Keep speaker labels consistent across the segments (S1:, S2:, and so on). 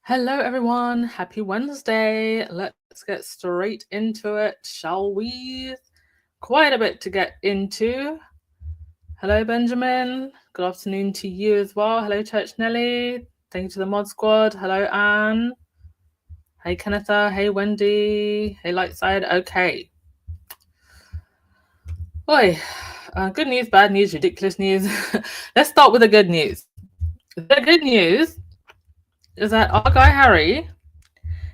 S1: Hello, everyone. Happy Wednesday. Let's get straight into it, shall we? Quite a bit to get into. Hello, Benjamin. Good afternoon to you as well. Hello, Church Nelly. Thank you to the mod squad. Hello, Anne. Hey, Kennetha. Hey, Wendy. Hey, Lightside. Okay. Boy, good news, bad news, ridiculous news. Let's start with the good news. The good news is that our guy Harry,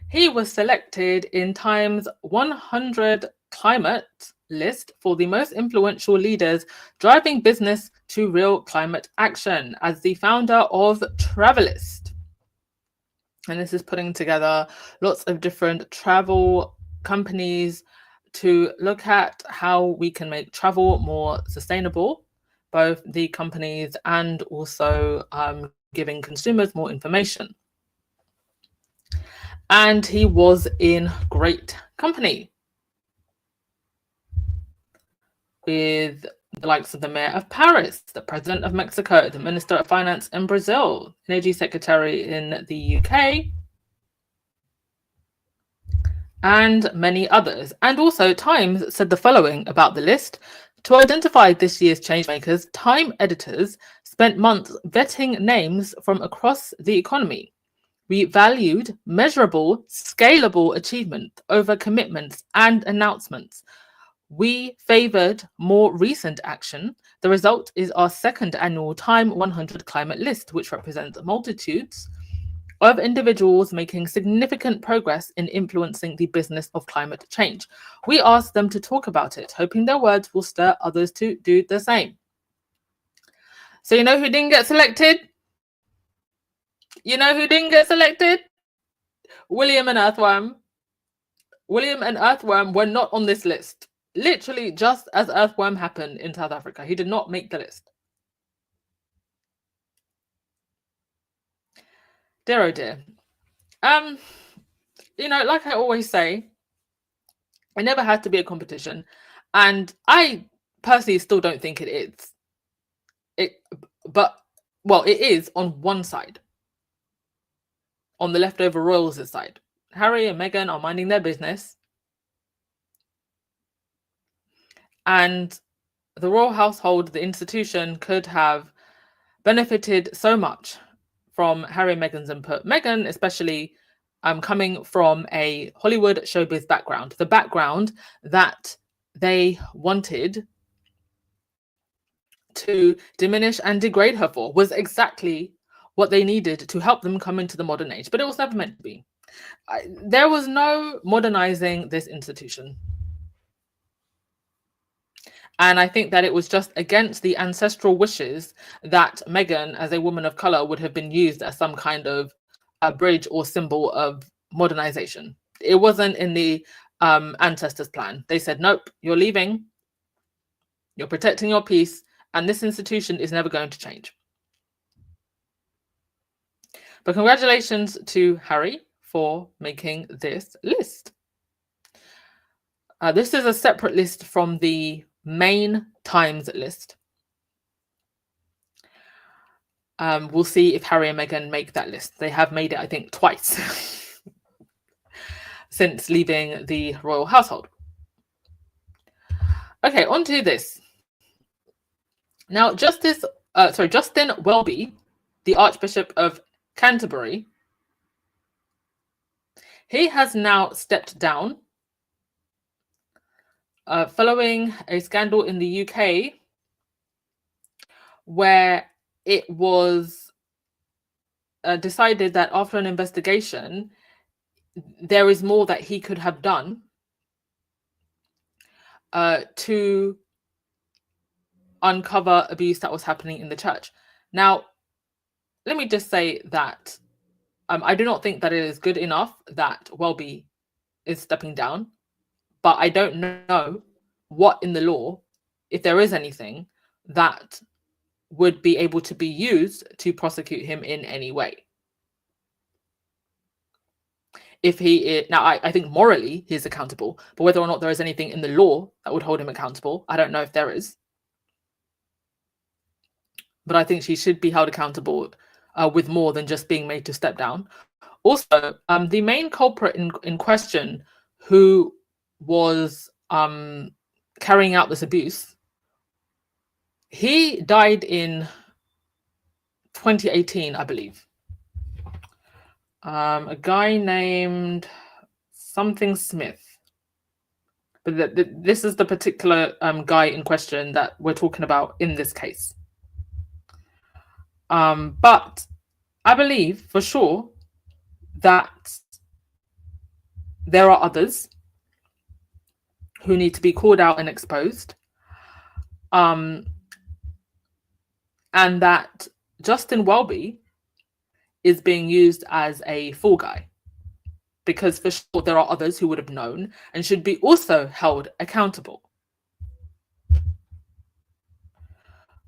S1: he was selected in Time's 100 climate list for the most influential leaders driving business to real climate action as the founder of Travelist. And this is putting together lots of different travel companies to look at how we can make travel more sustainable, both the companies and also giving consumers more information. And he was in great company with the likes of the mayor of Paris, the president of Mexico, the minister of finance in Brazil, energy secretary in the UK, and many others. And also, Times said the following about the list. To identify this year's changemakers, Time editors spent months vetting names from across the economy. We valued measurable, scalable achievement over commitments and announcements. We favored more recent action. The result is our second annual Time 100 climate list, which represents multitudes of individuals making significant progress in influencing the business of climate change. We asked them to talk about it, hoping their words will stir others to do the same. So you know who didn't get selected? You know who didn't get selected? William and Earthworm. William and Earthworm were not on this list. Literally, just as Earthworm happened in South Africa, he did not make the list. Dear oh dear. You know, like I always say, it never had to be a competition, and I personally still don't think it is. It is on one side, on the leftover royals' side. Harry and Meghan are minding their business, and the royal household, the institution, could have benefited so much from Harry and Meghan's input. Meghan, especially, coming from a Hollywood showbiz background, the background that they wanted to diminish and degrade her for, was exactly what they needed to help them come into the modern age. But it was never meant to be. There was no modernizing this institution. And I think that it was just against the ancestral wishes that Meghan, as a woman of color, would have been used as some kind of a bridge or symbol of modernization. It wasn't in the ancestors' plan. They said, nope, you're leaving, you're protecting your peace, and this institution is never going to change. But congratulations to Harry for making this list. This is a separate list from the main Times list. We'll see if Harry and Meghan make that list. They have made it, I think, twice since leaving the royal household. Okay, on to this. Now, Justin Welby, the Archbishop of Canterbury, he has now stepped down following a scandal in the UK where it was decided that after an investigation, there is more that he could have done to uncover abuse that was happening in the church. Now, let me just say that I do not think that it is good enough that Welby is stepping down, but I don't know what in the law, if there is anything, that would be able to be used to prosecute him in any way. If he is, now, I think morally he is accountable, but whether or not there is anything in the law that would hold him accountable, I don't know if there is. But I think he should be held accountable with more than just being made to step down. Also, the main culprit in question, who was carrying out this abuse, he died in 2018, I believe. A guy named something Smith. But this is the particular guy in question that we're talking about in this case. But I believe for sure that there are others who need to be called out and exposed. And that Justin Welby is being used as a fall guy, because for sure there are others who would have known and should be also held accountable.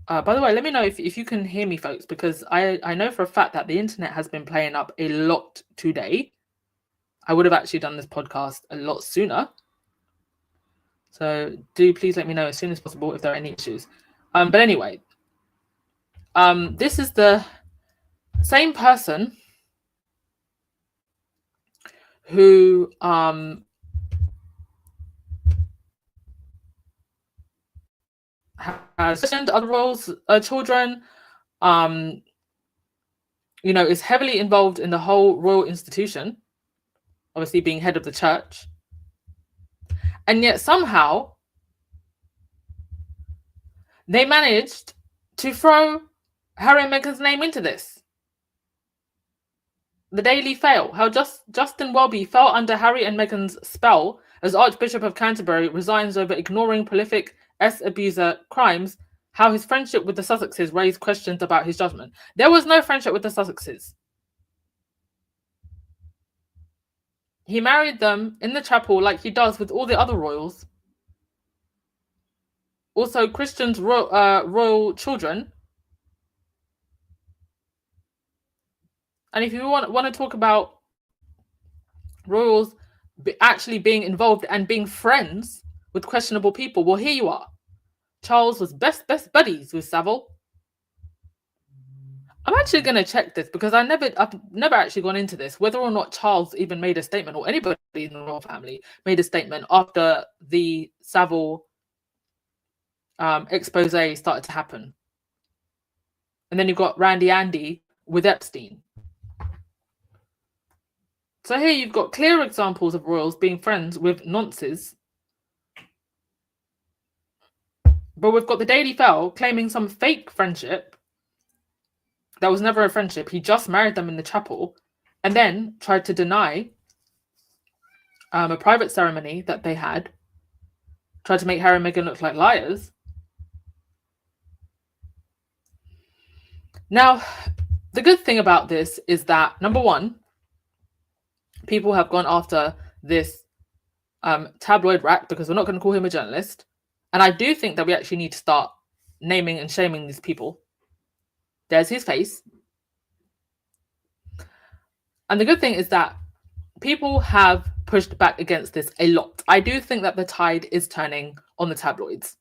S1: By the way, let me know if you can hear me, folks, because I know for a fact that the internet has been playing up a lot today. I would have actually done this podcast a lot sooner. So do please let me know as soon as possible if there are any issues. But anyway, this is the same person who has other roles, children, is heavily involved in the whole royal institution, obviously being head of the church. And yet somehow they managed to throw Harry and Meghan's name into this. The Daily Fail, how Justin Welby fell under Harry and Meghan's spell as Archbishop of Canterbury resigns over ignoring prolific abuser crimes, how his friendship with the Sussexes raised questions about his judgment. There was no friendship with the Sussexes. He married them in the chapel like he does with all the other royals. Also, Christian's royal children. And if you want to talk about royals actually being involved and being friends with questionable people, well, here you are. Charles was best buddies with Savile. I'm actually going to check this because I've never actually gone into this, whether or not Charles even made a statement, or anybody in the royal family made a statement after the Savile expose started to happen. And then you've got Randy Andy with Epstein. So here you've got clear examples of royals being friends with nonces. But we've got the Daily Fail claiming some fake friendship that was never a friendship. He just married them in the chapel and then tried to deny a private ceremony that they had, tried to make Harry and Meghan look like liars. Now, the good thing about this is that, number one, people have gone after this tabloid rat, because we're not going to call him a journalist. And I do think that we actually need to start naming and shaming these people. There's his face. And the good thing is that people have pushed back against this a lot. I do think that the tide is turning on the tabloids.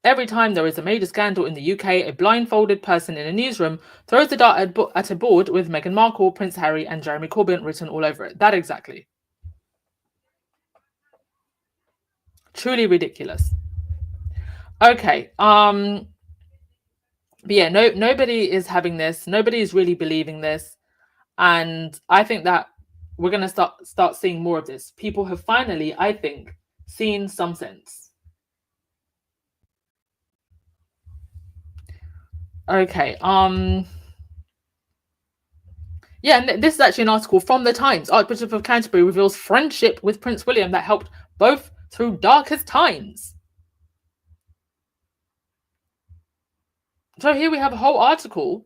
S1: Every time there is a major scandal in the UK, a blindfolded person in a newsroom throws the dart at a board with Meghan Markle, Prince Harry, and Jeremy Corbyn written all over it. That exactly. Truly ridiculous. Okay. But yeah, nobody is having this. Nobody is really believing this. And I think that we're going to start seeing more of this. People have finally, I think, seen some sense. Okay. Yeah, and this is actually an article from the Times. Archbishop of Canterbury reveals friendship with Prince William that helped both through darkest times. So here we have a whole article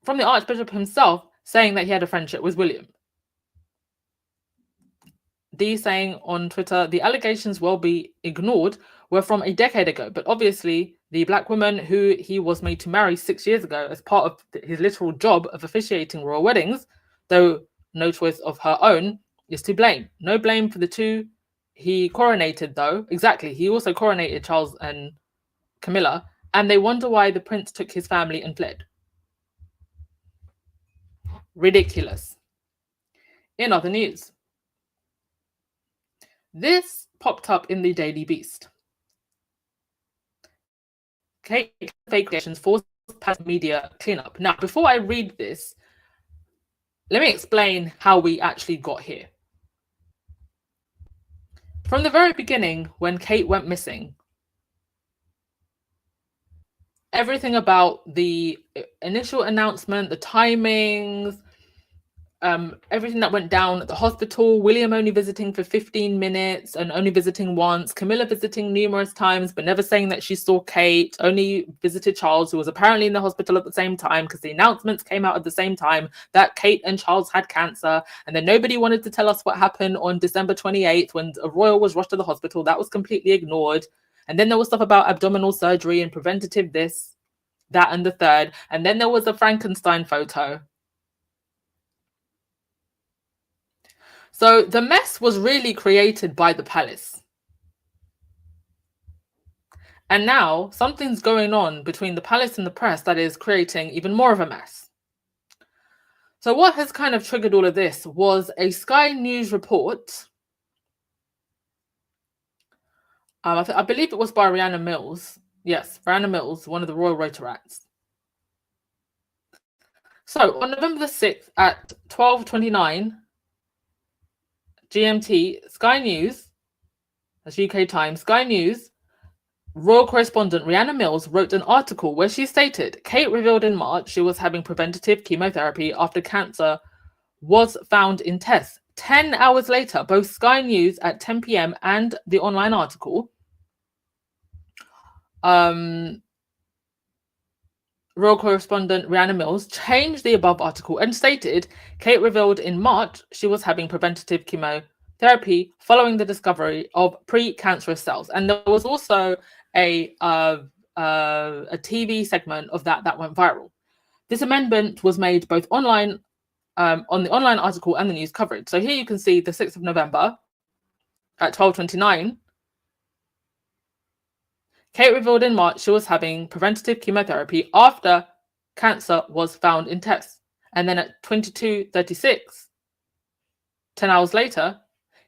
S1: from the Archbishop himself saying that he had a friendship with William. Dee saying on Twitter, the allegations will be ignored were from a decade ago, but obviously the black woman who he was made to marry 6 years ago as part of his literal job of officiating royal weddings, though no choice of her own, is to blame. No blame for the two he coronated, though. Exactly. He also coronated Charles and Camilla, and they wonder why the prince took his family and fled. Ridiculous. In other news, this popped up in the Daily Beast. Kate fake allegations forced media cleanup. Now, before I read this, let me explain how we actually got here. From the very beginning, when Kate went missing, everything about the initial announcement, the timings, everything that went down at the hospital, William only visiting for 15 minutes and only visiting once, Camilla visiting numerous times but never saying that she saw Kate, only visited Charles, who was apparently in the hospital at the same time, because the announcements came out at the same time that Kate and Charles had cancer, and then nobody wanted to tell us what happened on December 28th when a royal was rushed to the hospital. That was completely ignored. And then there was stuff about abdominal surgery and preventative this, that, and the third. And then there was a Frankenstein photo. So the mess was really created by the palace. And now something's going on between the palace and the press that is creating even more of a mess. So what has kind of triggered all of this was a Sky News report. I believe it was by Rihanna Mills. Yes, Rihanna Mills, one of the Royal Rotaract. So on November the 6th at 12:29 GMT, Sky News, that's UK Times, Sky News, royal correspondent Rihanna Mills wrote an article where she stated, Kate revealed in March she was having preventative chemotherapy after cancer was found in tests. 10 hours later, both Sky News at 10 p.m. and the online article, royal correspondent Rihanna Mills changed the above article and stated, Kate revealed in March she was having preventative chemotherapy following the discovery of pre-cancerous cells. And there was also a TV segment of that went viral. This amendment was made both online, on the online article and the news coverage. So here you can see the 6th of November at 12:29. Kate revealed in March she was having preventative chemotherapy after cancer was found in tests. And then at 22:36, 10 hours later,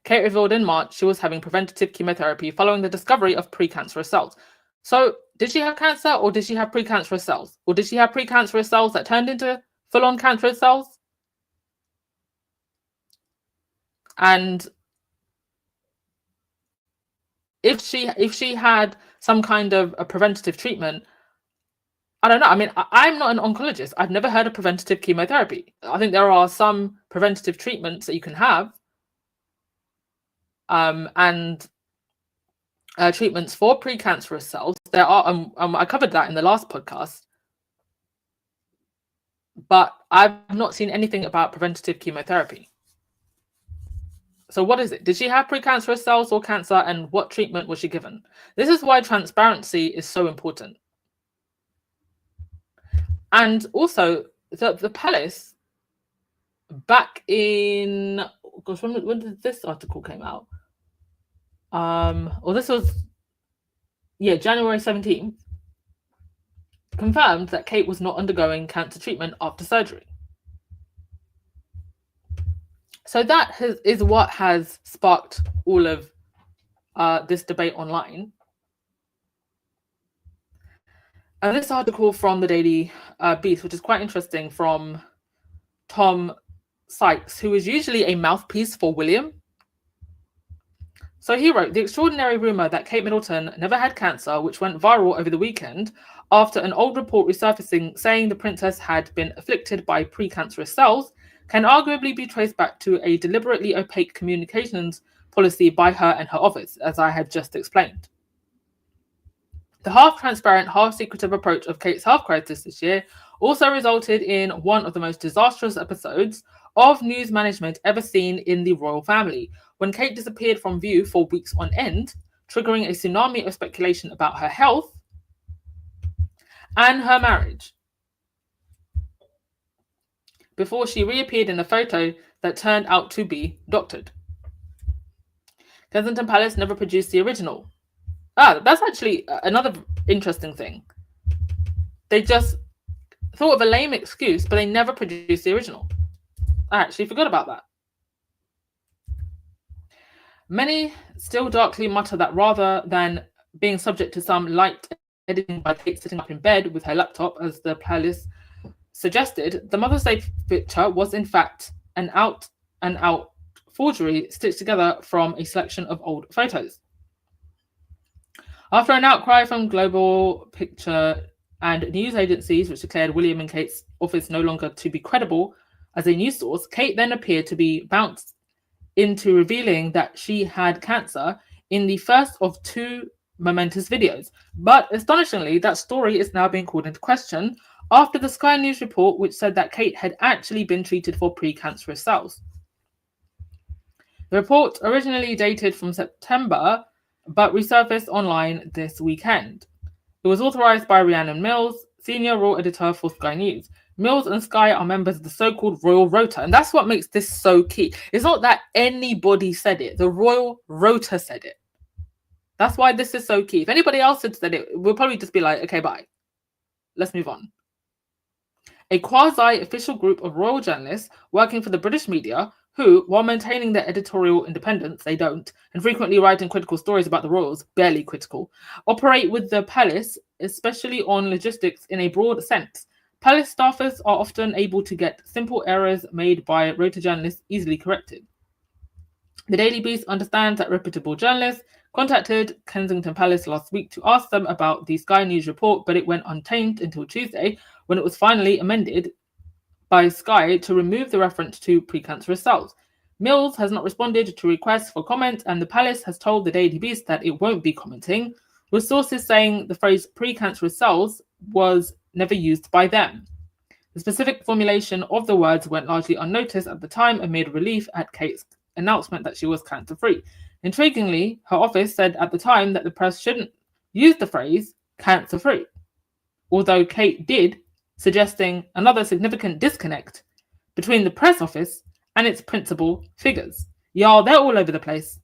S1: Kate revealed in March she was having preventative chemotherapy following the discovery of precancerous cells. So did she have cancer, or did she have precancerous cells? Or did she have precancerous cells that turned into full-on cancerous cells? And if she had some kind of a preventative treatment, I don't know. I mean, I'm not an oncologist. I've never heard of preventative chemotherapy. I think there are some preventative treatments that you can have, and treatments for precancerous cells. There are, I covered that in the last podcast, but I've not seen anything about preventative chemotherapy. So what is it? Did she have precancerous cells or cancer, and what treatment was she given? This is why transparency is so important. And also, the palace, back in, gosh, when did this article came out? Well, this was, January 17th, confirmed that Kate was not undergoing cancer treatment after surgery. So that is what has sparked all of this debate online. And this article from the Daily Beast, which is quite interesting, from Tom Sykes, who is usually a mouthpiece for William. So he wrote, the extraordinary rumour that Kate Middleton never had cancer, which went viral over the weekend after an old report resurfacing saying the princess had been afflicted by precancerous cells, can arguably be traced back to a deliberately opaque communications policy by her and her office, as I had just explained. The half-transparent, half-secretive approach of Kate's health crisis this year also resulted in one of the most disastrous episodes of news management ever seen in the royal family, when Kate disappeared from view for weeks on end, triggering a tsunami of speculation about her health and her marriage, before she reappeared in a photo that turned out to be doctored. Kensington Palace never produced the original. That's actually another interesting thing. They just thought of a lame excuse, but they never produced the original. I actually forgot about that. Many still darkly mutter that rather than being subject to some light editing by Kate sitting up in bed with her laptop, as the palace suggested, the Mother's Day picture was in fact an out-and-out forgery stitched together from a selection of old photos. After an outcry from global picture and news agencies, which declared William and Kate's office no longer to be credible as a news source, Kate then appeared to be bounced into revealing that she had cancer in the first of two momentous videos. But astonishingly, that story is now being called into question after the Sky News report, which said that Kate had actually been treated for precancerous cells. The report, originally dated from September, but resurfaced online this weekend. It was authorized by Rhiannon Mills, senior royal editor for Sky News. Mills and Sky are members of the so-called Royal Rota, and that's what makes this so key. It's not that anybody said it. The Royal Rota said it. That's why this is so key. If anybody else had said it, we'll probably just be like, okay, bye. Let's move on. A quasi-official group of royal journalists working for the British media who, while maintaining their editorial independence, they don't, and frequently writing critical stories about the royals, barely critical, operate with the palace, especially on logistics in a broad sense. Palace staffers are often able to get simple errors made by Rota journalists easily corrected. The Daily Beast understands that reputable journalists contacted Kensington Palace last week to ask them about the Sky News report, but it went untamed until Tuesday, when it was finally amended by Sky to remove the reference to precancerous cells. Mills has not responded to requests for comment, and the palace has told the Daily Beast that it won't be commenting, with sources saying the phrase precancerous cells was never used by them. The specific formulation of the words went largely unnoticed at the time amid relief at Kate's announcement that she was cancer-free. Intriguingly, her office said at the time that the press shouldn't use the phrase cancer-free, although Kate did, suggesting another significant disconnect between the press office and its principal figures. Y'all, they're all over the place.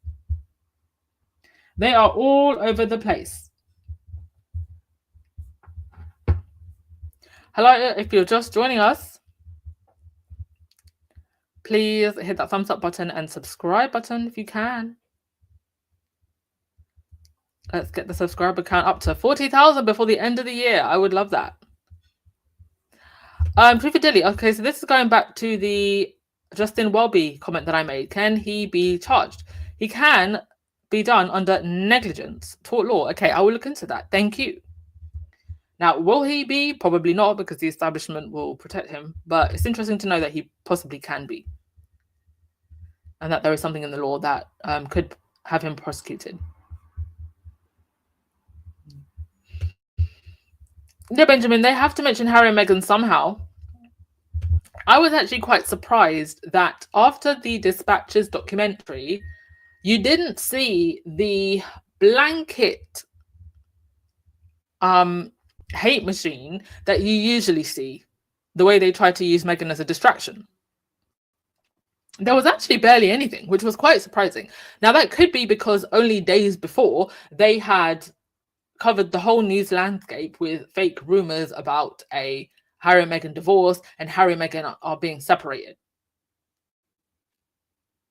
S1: They are all over the place. Hello, if you're just joining us, please hit that thumbs up button and subscribe button if you can. Let's get the subscriber count up to 40,000 before the end of the year. I would love that. Proof Dilly. Okay, so this is going back to the Justin Welby comment that I made. Can he be charged? He can be done under negligence, tort law. Okay, I will look into that. Thank you. Now, will he be? Probably not, because the establishment will protect him. But it's interesting to know that he possibly can be. And that there is something in the law that could have him prosecuted. Yeah, Benjamin, they have to mention Harry and Meghan somehow. I was actually quite surprised that after the Dispatches documentary, you didn't see the blanket hate machine that you usually see, the way they try to use Meghan as a distraction. There was actually barely anything, which was quite surprising. Now, that could be because only days before they had covered the whole news landscape with fake rumors about a Harry and Meghan divorce, and Harry and Meghan are being separated.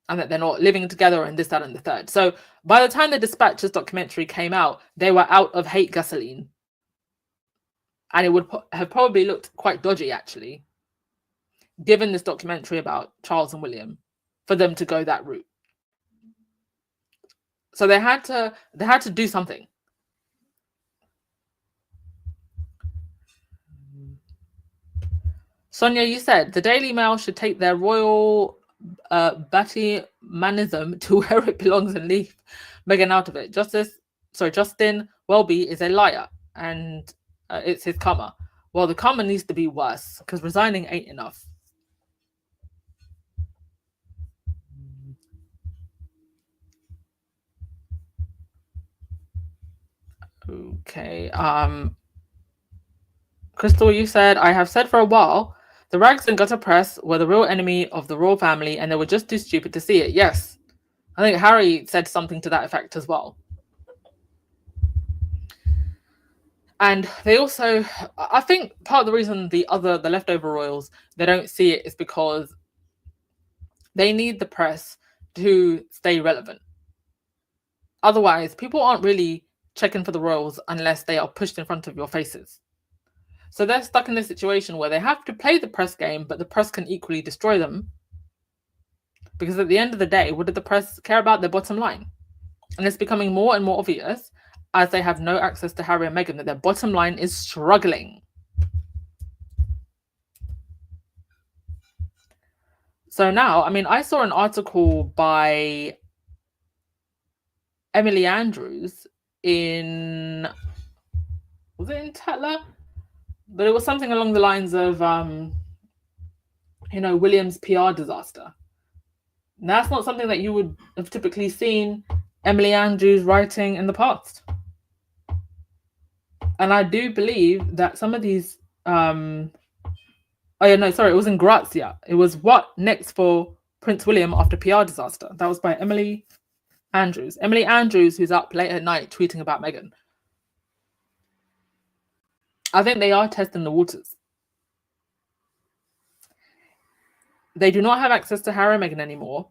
S1: And that they're not living together and this, that, and the third. So by the time the Dispatches documentary came out, they were out of hate gasoline. And it would have probably looked quite dodgy, actually, given this documentary about Charles and William, for them to go that route. So they had to do something. Sonia, you said the Daily Mail should take their royal Battymanism to where it belongs and leave Meghan out of it. Justin Welby is a liar, and it's his karma. Well, the karma needs to be worse, because resigning ain't enough. Okay. Crystal, you said, I have said for a while, the rags and gutter press were the real enemy of the royal family, and they were just too stupid to see it. Yes. I think Harry said something to that effect as well. And they also, I think part of the reason the leftover royals, they don't see it is because they need the press to stay relevant. Otherwise, people aren't really checking for the royals unless they are pushed in front of your faces. So they're stuck in this situation where they have to play the press game, but the press can equally destroy them. Because at the end of the day, what did the press care about? Their bottom line. And it's becoming more and more obvious as they have no access to Harry and Meghan that their bottom line is struggling. So now, I mean, I saw an article by Emily Andrews was it in Tatler? But it was something along the lines of, William's PR disaster. And that's not something that you would have typically seen Emily Andrews writing in the past. And I do believe that some of these, it was in Grazia. It was what next for Prince William after PR disaster. That was by Emily Andrews. Emily Andrews, who's up late at night tweeting about Meghan. I think they are testing the waters. They do not have access to Harry and Meghan anymore.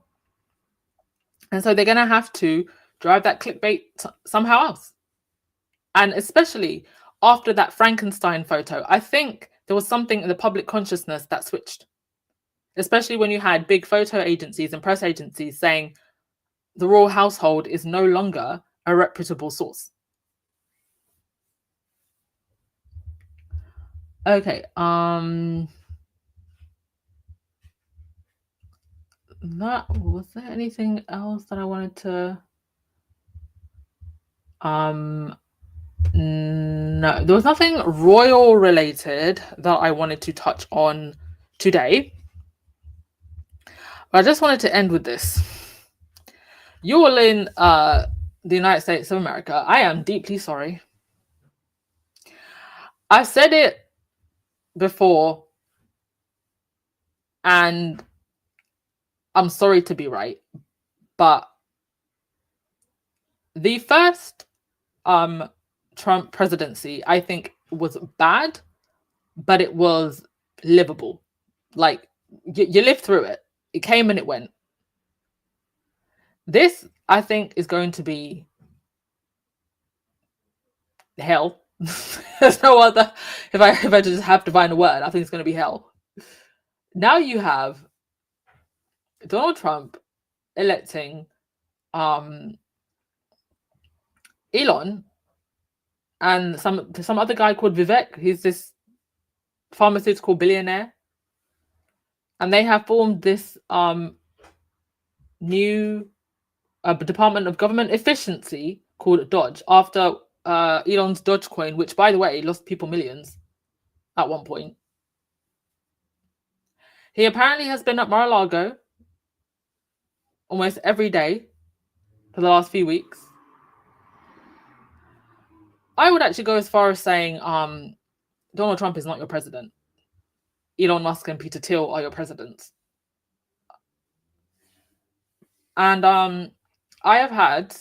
S1: And so they're going to have to drive that clickbait somehow else. And especially after that Frankenstein photo, I think there was something in the public consciousness that switched. Especially when you had big photo agencies and press agencies saying the royal household is no longer a reputable source. Okay, was there anything else that I wanted to no, there was nothing royal related that I wanted to touch on today. But I just wanted to end with this. You all in the United States of America, I am deeply sorry. I've said it before, and I'm sorry to be right, but the first Trump presidency, I think, was bad, but it was livable. Like, you lived through it. It came and it went. This, I think, is going to be hell. There's no other. If I just have to find a word, I think it's going to be hell. Now you have Donald Trump electing Elon and some other guy called Vivek. He's this pharmaceutical billionaire, and they have formed this new Department of Government Efficiency called Dodge after Elon's Dogecoin, which, by the way, lost people millions at one point. He apparently has been at Mar-a-Lago almost every day for the last few weeks. I would actually go as far as saying Donald Trump is not your president. Elon Musk and Peter Thiel are your presidents. And I have had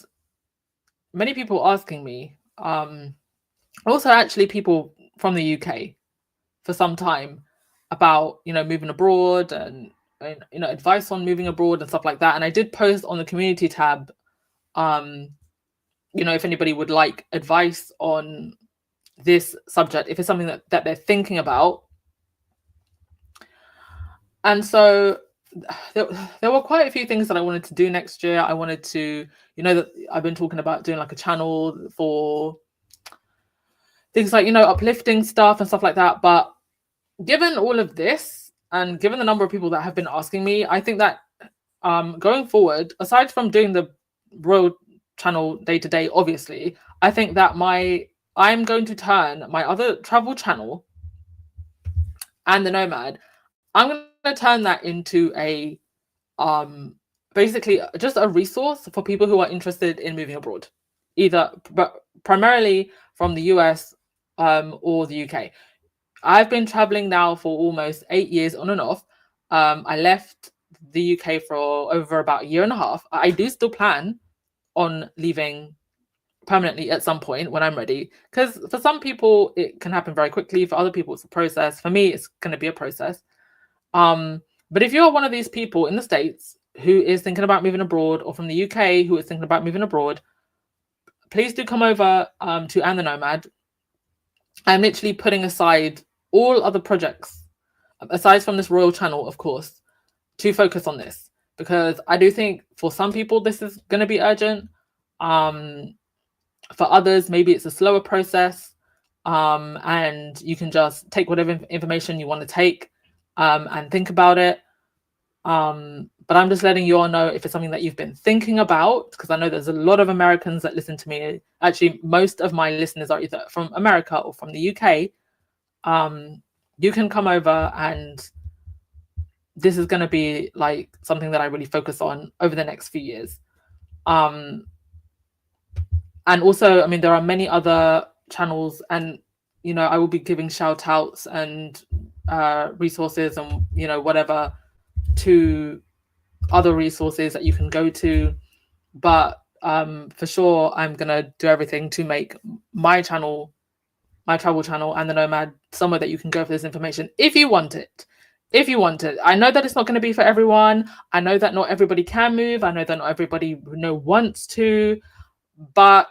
S1: many people asking me, also actually people from the UK for some time, about moving abroad and advice on moving abroad and stuff like that. And I did post on the community tab, if anybody would like advice on this subject, if it's something that they're thinking about. And so there were quite a few things that I wanted to do next year. I wanted to, that I've been talking about doing like a channel for things like, uplifting stuff and stuff like that. But given all of this and given the number of people that have been asking me, I think that going forward, aside from doing the royal channel day to day, obviously, I think that I'm going to turn my other travel channel and the Nomad, I'm going to turn that into a basically just a resource for people who are interested in moving abroad, but primarily from the US or the UK. I've been traveling now for almost 8 years on and off. I left the UK for over about a year and a half. I do still plan on leaving permanently at some point when I'm ready. Because for some people, it can happen very quickly. For other people, it's a process. For me, it's going to be a process. But if you're one of these people in the States who is thinking about moving abroad, or from the UK who is thinking about moving abroad, please do come over to And the Nomad. I'm literally putting aside all other projects, aside from this royal channel, of course, to focus on this, because I do think for some people this is going to be urgent. For others, maybe it's a slower process, and you can just take whatever information you want to take and think about it. But I'm just letting you all know if it's something that you've been thinking about, because I know there's a lot of Americans that listen to me. Actually, most of my listeners are either from America or from the UK. You can come over, and this is going to be like something that I really focus on over the next few years. And also, I mean, there are many other channels, and I will be giving shout outs and resources and whatever to other resources that you can go to. But for sure, I'm gonna do everything to make my channel, my travel channel, and the Nomad somewhere that you can go for this information if you want it. I know that it's not going to be for everyone. I know that not everybody can move. I know that not everybody wants to, but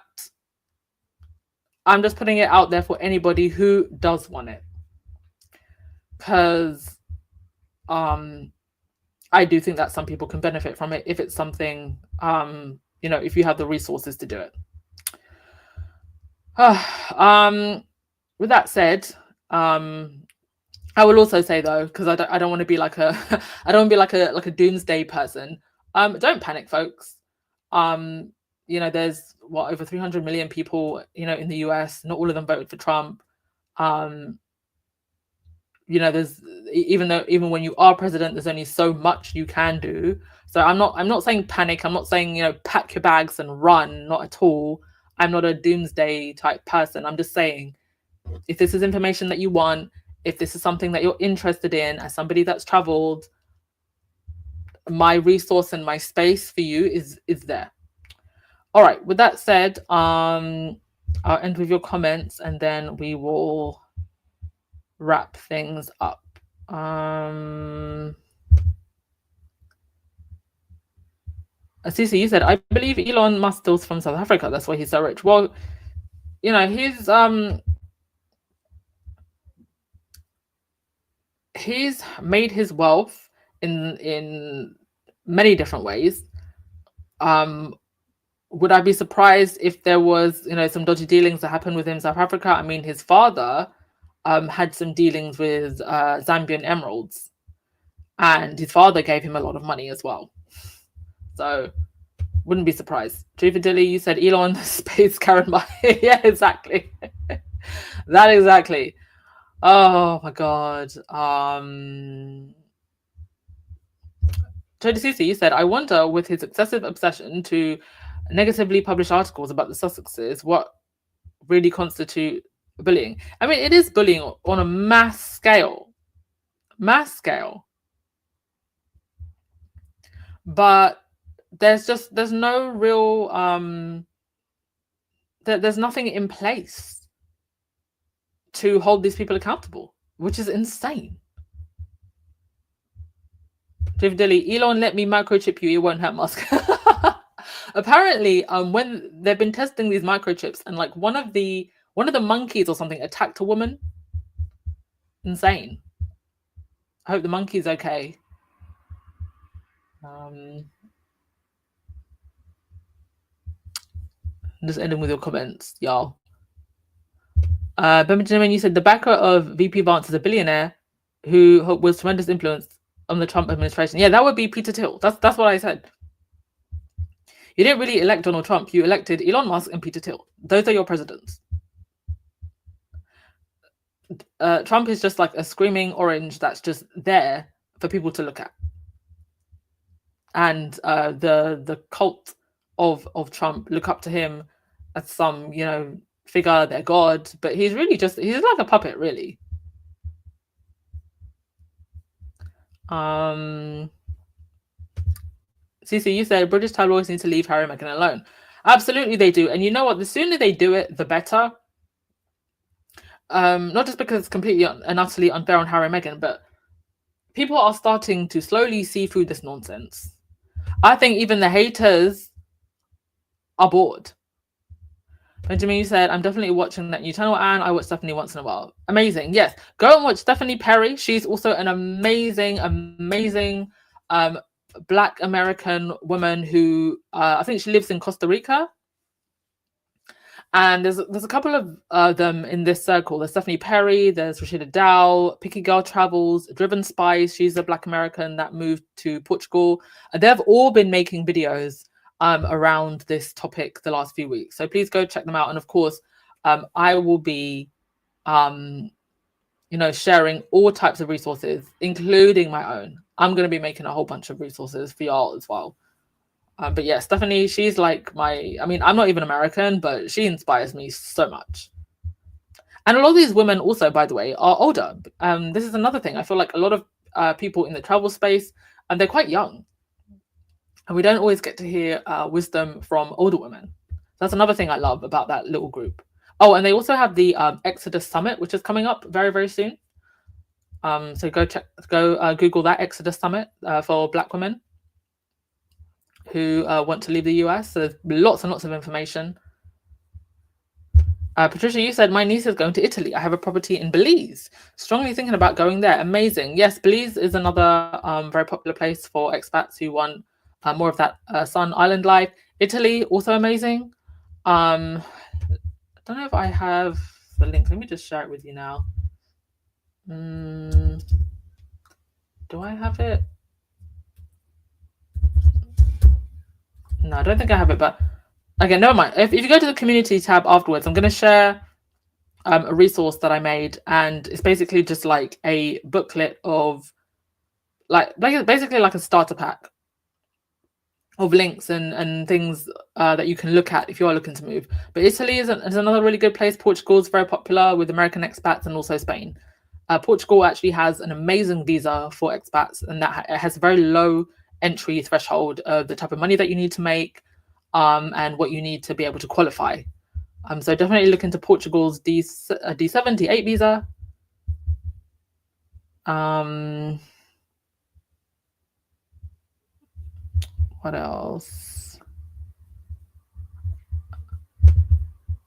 S1: I'm just putting it out there for anybody who does want it, because I do think that some people can benefit from it if it's something, if you have the resources to do it. With that said, I will also say though, because I don't want to be like a I don't want to be like a doomsday person. Don't panic, folks. There's over 300 million people, in the US. Not all of them voted for Trump. There's even when you are president, there's only so much you can do. So I'm not saying panic. I'm not saying pack your bags and run. Not at all. I'm not a doomsday type person. I'm just saying, if this is information that you want, if this is something that you're interested in, as somebody that's traveled, my resource and my space for you is there. All right. With that said, I'll end with your comments, and then we will wrap things up. Cece, you said, I believe Elon Musk still's from South Africa. That's why he's so rich. Well, he's made his wealth in many different ways. Would I be surprised if there was some dodgy dealings that happened with him in South Africa? I mean, his father had some dealings with Zambian emeralds, and his father gave him a lot of money as well. So wouldn't be surprised. Treva Dilly, you said Elon space Karen. Yeah, exactly. That exactly. Oh my god. Jody Susie, you said, I wonder, with his excessive obsession to negatively publish articles about the Sussexes, what really constitute bullying? I mean, it is bullying on a mass scale. But there's no real there's nothing in place to hold these people accountable, which is insane. Jiv Dilly, Elon, let me microchip you, it won't hurt Musk. Apparently, when they've been testing these microchips, and like one of the monkeys or something attacked a woman. Insane. I hope the monkey's okay. Just ending with your comments, y'all. Benjamin, you said the backer of VP Vance is a billionaire who was tremendous influence on the Trump administration. Yeah, that would be Peter Thiel. That's what I said. You didn't really elect Donald Trump. You elected Elon Musk and Peter Thiel. Those are your presidents. Trump is just like a screaming orange that's just there for people to look at. And the cult of Trump look up to him as some, figure, their god. But he's really he's like a puppet, really. Cece, you said British tabloids need to leave Harry and Meghan alone. Absolutely, they do. And you know what? The sooner they do it, the better. Not just because it's completely and utterly unfair on Harry and Meghan, but people are starting to slowly see through this nonsense. I think even the haters are bored. Benjamin said, I'm definitely watching that new channel, and I watch Stephanie once in a while. Amazing. Yes. Go and watch Stephanie Perry. She's also an amazing, amazing Black American woman who I think she lives in Costa Rica. And there's a couple of them in this circle. There's Stephanie Perry, there's Rashida Dow, Picky Girl Travels, Driven Spice. She's a Black American that moved to Portugal. And they've all been making videos around this topic the last few weeks. So please go check them out. And of course, I will be, sharing all types of resources, including my own. I'm going to be making a whole bunch of resources for y'all as well. But yeah, Stephanie, she's like I'm not even American, but she inspires me so much. And a lot of these women also, by the way, are older. This is another thing. I feel like a lot of people in the travel space, and they're quite young. And we don't always get to hear wisdom from older women. That's another thing I love about that little group. Oh, and they also have the Exodus Summit, which is coming up very, very soon. So go Google that, Exodus Summit for Black women who want to leave the US. So there's lots and lots of information. Patricia, you said, my niece is going to Italy. I have a property in Belize. Strongly thinking about going there. Amazing. Yes, Belize is another very popular place for expats who want more of that sun island life. Italy, also amazing. I don't know if I have the link. Let me just share it with you now. Do I have it? No, I don't think I have it, but again, never mind. If you go to the community tab afterwards, I'm going to share a resource that I made, and it's basically just like a booklet of basically like a starter pack of links and things that you can look at if you are looking to move. But Italy is another really good place. Portugal is very popular with American expats, and also Spain. Portugal actually has an amazing visa for expats, and that it has a very low entry threshold of the type of money that you need to make and what you need to be able to qualify. So definitely look into Portugal's D7, D8 visa. What else?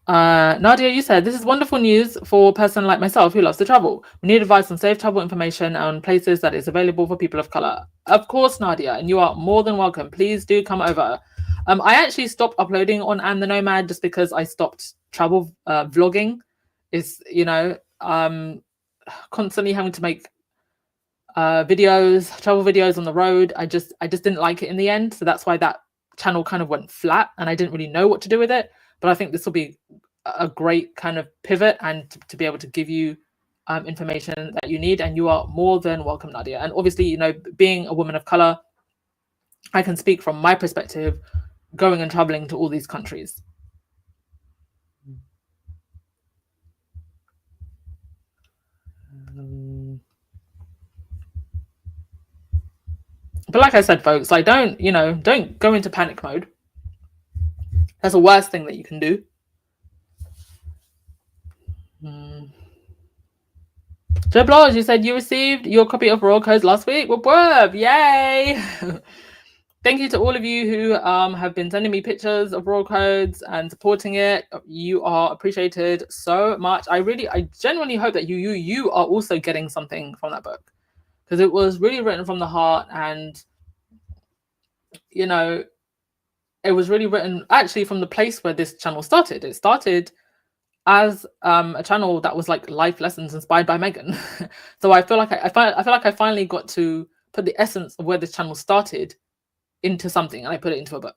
S1: Nadia, you said, this is wonderful news for a person like myself who loves to travel. We need advice on safe travel information on places that is available for people of color. Of course, Nadia, and you are more than welcome. Please do come over. I actually stopped uploading on And the Nomad just because I stopped travel vlogging. It's, constantly having to make travel videos on the road. I just didn't like it in the end. So that's why that channel kind of went flat and I didn't really know what to do with it. But I think this will be a great kind of pivot and to be able to give you information that you need. And you are more than welcome, Nadia. And obviously, being a woman of color, I can speak from my perspective going and traveling to all these countries. But like I said, folks, don't go into panic mode. That's the worst thing that you can do. Tabloids, you said you received your copy of Royal Codes last week. Whoop, yay! Thank you to all of you who have been sending me pictures of Royal Codes and supporting it. You are appreciated so much. I genuinely hope that you are also getting something from that book, because it was really written from the heart, and it was really written actually from the place where this channel started. It started as a channel that was like life lessons inspired by Meghan. So I feel like I finally got to put the essence of where this channel started into something, and I put it into a book.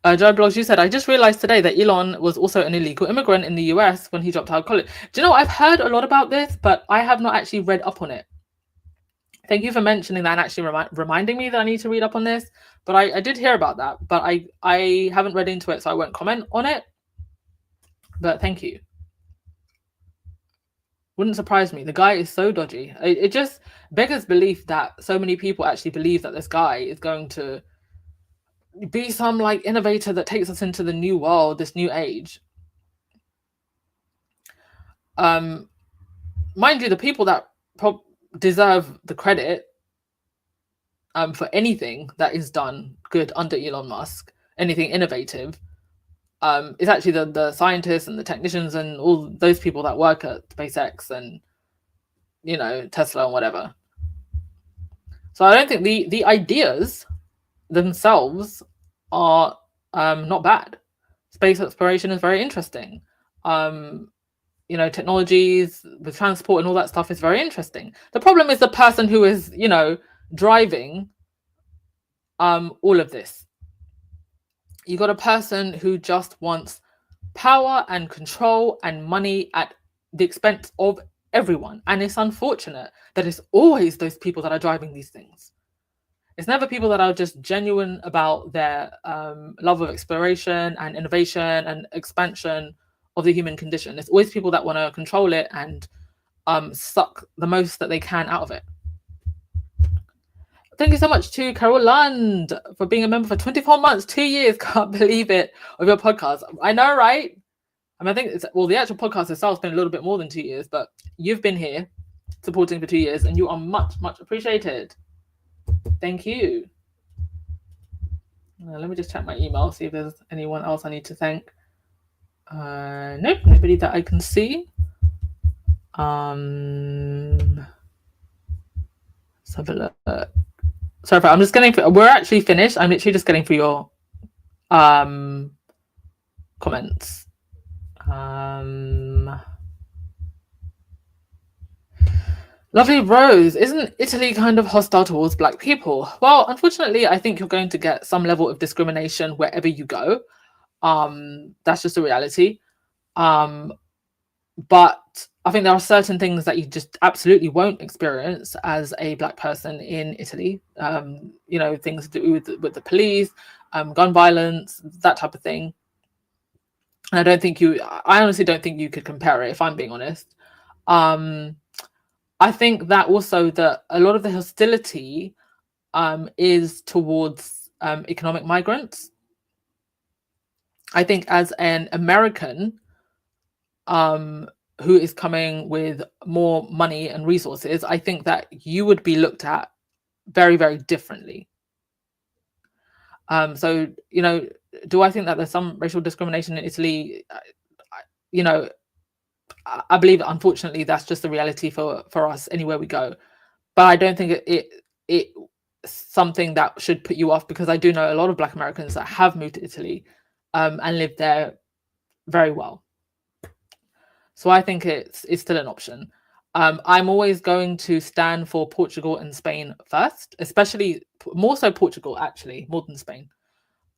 S1: Joe Blogs, you said, I just realized today that Elon was also an illegal immigrant in the US when he dropped out of college. Do you know, I've heard a lot about this, but I have not actually read up on it. Thank you for mentioning that and actually reminding me that I need to read up on this. But I did hear about that, but I haven't read into it, so I won't comment on it. But thank you. Wouldn't surprise me. The guy is so dodgy. It just beggars belief that so many people actually believe that this guy is going to be some like innovator that takes us into the new world, this new age. Mind you, the people that deserve the credit for anything that is done good under Elon Musk, anything innovative, is actually the scientists and the technicians and all those people that work at SpaceX and, you know, Tesla and whatever. So I don't think the ideas themselves are not bad. Space exploration is very interesting. You know, technologies with transport and all that stuff is very interesting. The problem is the person who is, you know, driving all of this. You got a person who just wants power and control and money at the expense of everyone. And it's unfortunate that it's always those people that are driving these things. It's never people that are just genuine about their love of exploration and innovation and expansion of the human condition. It's always people that want to control it and suck the most that they can out of it. Thank you so much to Carol Lund for being a member for 24 months, 2 years. Can't believe it, of your podcast. I know, right? I mean, I think the actual podcast itself has been a little bit more than 2 years, but you've been here supporting for 2 years and you are much, much appreciated. Thank you. Let me just check my email, see if there's anyone else I need to thank. Nope, nobody that I can see. Let's have a look. Sorry, I'm just getting. We're actually finished. I'm literally just getting through your comments. Lovely Rose, isn't Italy kind of hostile towards Black people? Well, unfortunately, I think you're going to get some level of discrimination wherever you go. That's just a reality. But I think there are certain things that you just absolutely won't experience as a Black person in Italy. You know, things to do with the police, gun violence, that type of thing. And I honestly don't think you could compare it, if I'm being honest. I think that also that a lot of the hostility is towards economic migrants. I think as an American who is coming with more money and resources, I think that you would be looked at very, very differently. So, you know, do I think that there's some racial discrimination in Italy? You know, I believe, unfortunately, that's just the reality for us anywhere we go. But I don't think it's something that should put you off, because I do know a lot of Black Americans that have moved to Italy and lived there very well. So I think it's still an option. I'm always going to stand for Portugal and Spain first, especially more so Portugal, actually, more than Spain.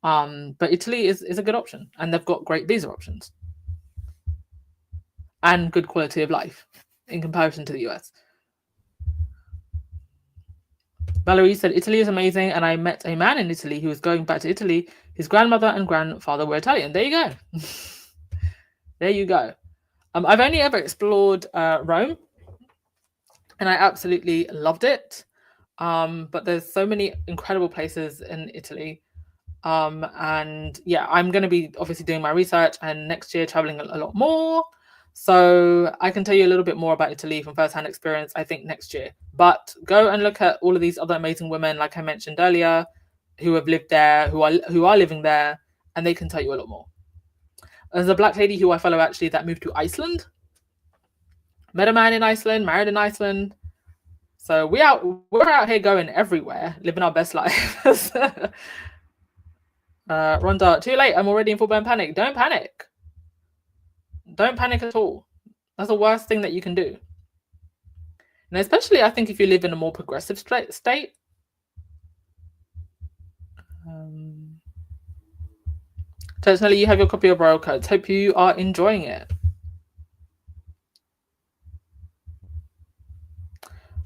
S1: But Italy is a good option, and they've got great visa options and good quality of life in comparison to the US. Valerie said, Italy is amazing, and I met a man in Italy who was going back to Italy. His grandmother and grandfather were Italian. There you go. There you go. I've only ever explored Rome, and I absolutely loved it. But there's so many incredible places in Italy. And yeah, I'm going to be obviously doing my research and next year traveling a lot more. So I can tell you a little bit more about Italy from first-hand experience, I think, next year. But go and look at all of these other amazing women, like I mentioned earlier, who have lived there, who are living there, and they can tell you a lot more. There's a Black lady who I follow, actually, that moved to Iceland. Met a man in Iceland, married in Iceland. So we're out here going everywhere, living our best lives. Rhonda, too late. I'm already in full-blown panic. Don't panic. Don't panic at all. That's the worst thing that you can do. And especially, I think, if you live in a more progressive state. Personally, you have your copy of Royal Codes. Hope you are enjoying it.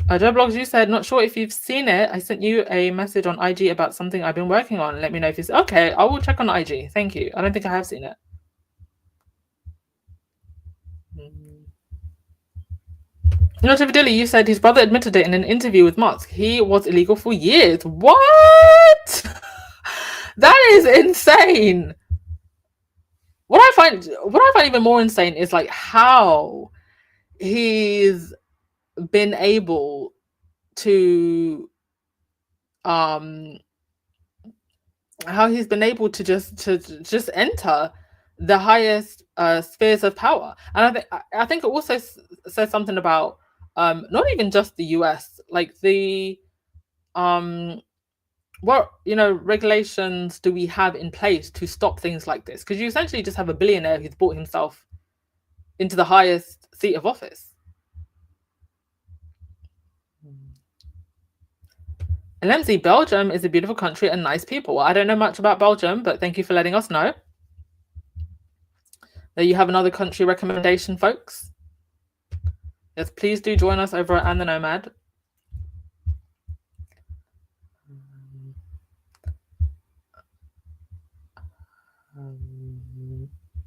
S1: Joe Blogs, you said, not sure if you've seen it. I sent you a message on IG about something I've been working on. Let me know if it's okay. I will check on IG. Thank you. I don't think I have seen it. You know, Dilly, you said his brother admitted it in an interview with Musk. He was illegal for years. What? That is insane. What I find even more insane is like how he's been able to just enter the highest spheres of power. And I think it also says something about not even just the US, like the what regulations do we have in place to stop things like this? Because you essentially just have a billionaire who's brought himself into the highest seat of office. And Lemsey, Belgium is a beautiful country and nice people. I don't know much about Belgium, but thank you for letting us know. There you have another country recommendation, folks. Yes, please do join us over at And the Nomad.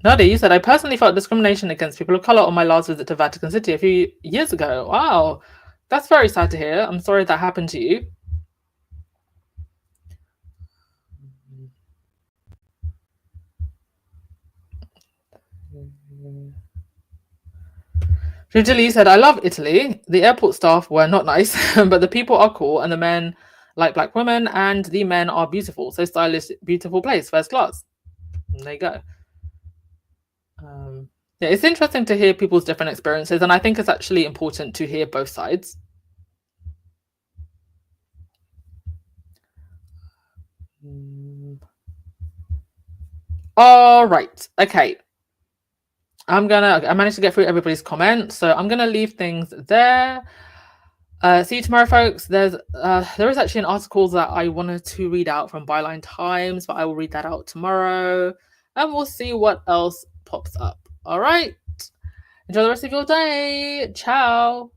S1: Nadia, you said, I personally felt discrimination against people of color on my last visit to Vatican City a few years ago. Wow, that's very sad to hear. I'm sorry that happened to you. Italy said, I love Italy. The airport staff were not nice, but the people are cool, and the men like black women, and the men are beautiful. So stylish, beautiful place, first class. And there you go. Yeah, it's interesting to hear people's different experiences, and I think it's actually important to hear both sides. All right. Okay. I managed to get through everybody's comments, so I'm gonna leave things there. See you tomorrow, folks. There is actually an article that I wanted to read out from Byline Times, but I will read that out tomorrow, and we'll see what else pops up. All right. Enjoy the rest of your day. Ciao.